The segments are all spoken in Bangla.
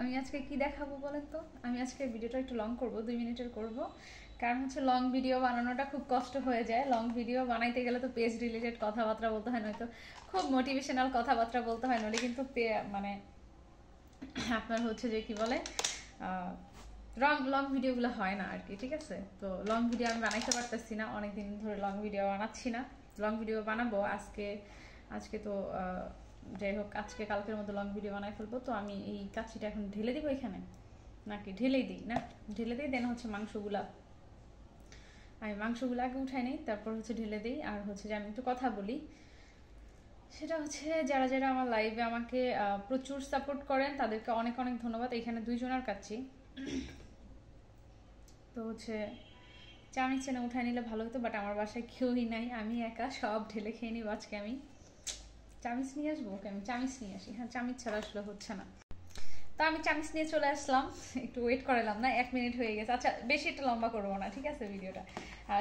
আমি আজকে কি দেখাবো বলেন তো? আমি আজকে ভিডিওটা একটু লং করব, 2 মিনিটের করব। কারণ হচ্ছে লং ভিডিও বানানোটা খুব কষ্ট হয়ে যায়। লং ভিডিও বানাইতে গেলে তো পেজ রিলেটেড কথাবার্তা বলতে হয়, নয়তো খুব মোটিভেশনাল কথাবার্তা বলতে হয়, নইলে কিন্তু মানে আপনার হচ্ছে যে কি বলে লং ভিডিওগুলো হয় না আর কি। ঠিক আছে, তো লং ভিডিও আমি বানাইতে পারতেছি না, অনেকদিন ধরে লং ভিডিও বানাচ্ছি না। লং ভিডিও বানাবো আজকে তো যাই হোক, আজকে কালকের মধ্যে লং ভিডিও বানাই ফেলবো। তো আমি এই কাচ্ছিটা এখন ঢেলে দিব এখানে, নাকি ঢেলেই দিই? না, ঢেলে দিই। দেন হচ্ছে আমি মাংসগুলো আগে উঠাই নিই, তারপর হচ্ছে ঢেলে দিই। আর হচ্ছে যে আমি একটু কথা বলি, সেটা হচ্ছে যারা যারা আমার লাইভে আমাকে প্রচুর সাপোর্ট করেন তাদেরকে অনেক অনেক ধন্যবাদ। এখানে 2 জনের কাচ্ছি, তো হচ্ছে চাউমিন চেনা উঠাই নিলে ভালো হতো, বাট আমার বাসায় কেউই নাই, আমি একা সব ঢেলে খেয়ে নিব আজকে। আমি চামিচ নিয়ে আসবো, ওকে আমি চামিচ নিয়ে আসি। হ্যাঁ, চামিচ ছাড়া আসলে হচ্ছে না। তো আমি চামিচ নিয়ে চলে আসলাম, একটু ওয়েট করালাম না, 1 মিনিট হয়ে গেছে। আচ্ছা, বেশি একটা লম্বা করবো না, ঠিক আছে ভিডিওটা?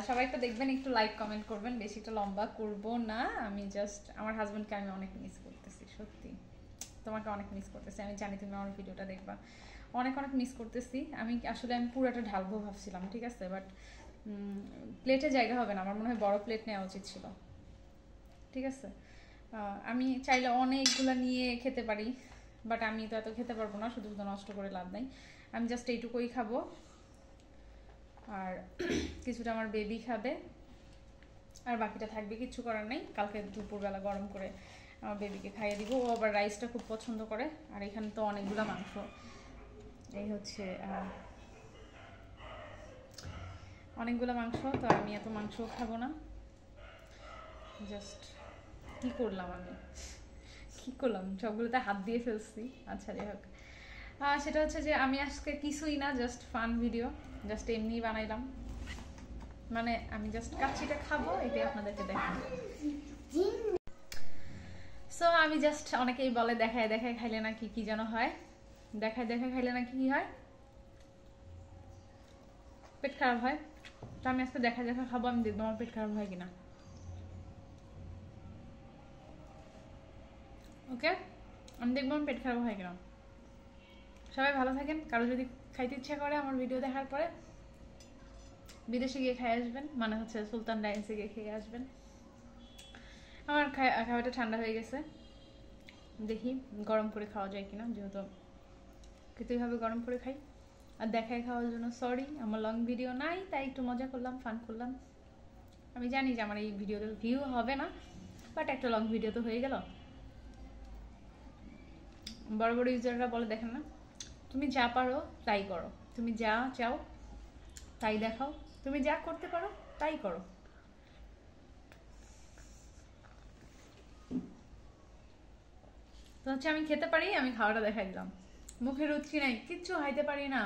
সবাই একটু দেখবেন, একটু লাইক কমেন্ট করবেন। বেশি একটা লম্বা করবো না। আমি জাস্ট আমার হাজবেন্ডকে আমি অনেক মিস করতেছি, সত্যি। তোমাকে অনেক মিস করতেছি, আমি জানি তুমি আমার ভিডিওটা দেখবা। অনেক অনেক মিস করতেছি। আমি পুরোটা ঢালবো ভাবছিলাম, ঠিক আছে, বাট প্লেটে জায়গা হবে না, আমার মনে হয় বড় প্লেট নেওয়া উচিত ছিল। ঠিক আছে, আমি চাইলে অনেকগুলো নিয়ে খেতে পারি, বাট আমি তো এত খেতে পারবো না, শুধু শুধু নষ্ট করে লাভ নাই। আমি জাস্ট এইটুকুই খাবো, আর কিছুটা আমার বেবি খাবে, আর বাকিটা থাকবে, কিচ্ছু করার নেই। কালকে দুপুরবেলা গরম করে আমার বেবিকে খাইয়ে দিব। ও আবার রাইসটা খুব পছন্দ করে। আর এখানে তো অনেকগুলো মাংস, এই হচ্ছে অনেকগুলো মাংস, তো আমি এত মাংস খাবো না। জাস্ট কি করলাম সবগুলোতে হাত দিয়ে ফেলছি। আচ্ছা, যাই হোক, সেটা হচ্ছে যে আমি আজকে কিছুই না, জাস্ট ফান ভিডিও, জাস্ট এমনি বানাইলাম। মানে আমি জাস্ট কাচ্চিটা খাবো, এটাই আপনাদেরকে দেখাবো। সো আমি জাস্ট, অনেকেই বলে দেখায় দেখায় খাইলে নাকি কি যেন হয়, দেখায় দেখায় খাইলে নাকি কি হয়, পেট খারাপ হয়। তো আমি আজকে দেখা দেখা খাবো, আমি দেখবো আমার পেট খারাপ হয় কিনা। ওকে, আমি দেখবো আমার পেট খারাপ হয় কিনা। সবাই ভালো থাকেন। কারো যদি খাইতে ইচ্ছা করে আমার ভিডিও দেখার পরে, বিদেশে গিয়ে খেয়ে আসবেন, মানে হচ্ছে সুলতান ডাইন্সে গিয়ে খেয়ে আসবেন। আমার খাওয়াটা ঠান্ডা হয়ে গেছে, দেখি গরম করে খাওয়া যায় কিনা, যেহেতু খেতেই হবে, গরম করে খাই। আর দেখায় খাওয়ার জন্য সরি, আমার লং ভিডিও নাই, তাই একটু মজা করলাম, ফান করলাম। আমি জানি যে আমার এই ভিডিওতে ভিউ হবে না, বাট একটা লং ভিডিও তো হয়ে গেল। বড় বড় ইউজাররা বলে, দেখেন না, তুমি যা পারো তাই করো, তুমি যা চাও তাই দেখাও, তুমি যা করতে পারো তাই করো। তো হচ্ছে আমি খেতে পারি, আমি খাওয়াটা দেখাই দিলাম। মুখে রুচি নাই, কিচ্ছু খাইতে পারি না,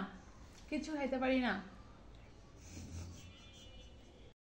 কিচ্ছু খাইতে পারি না।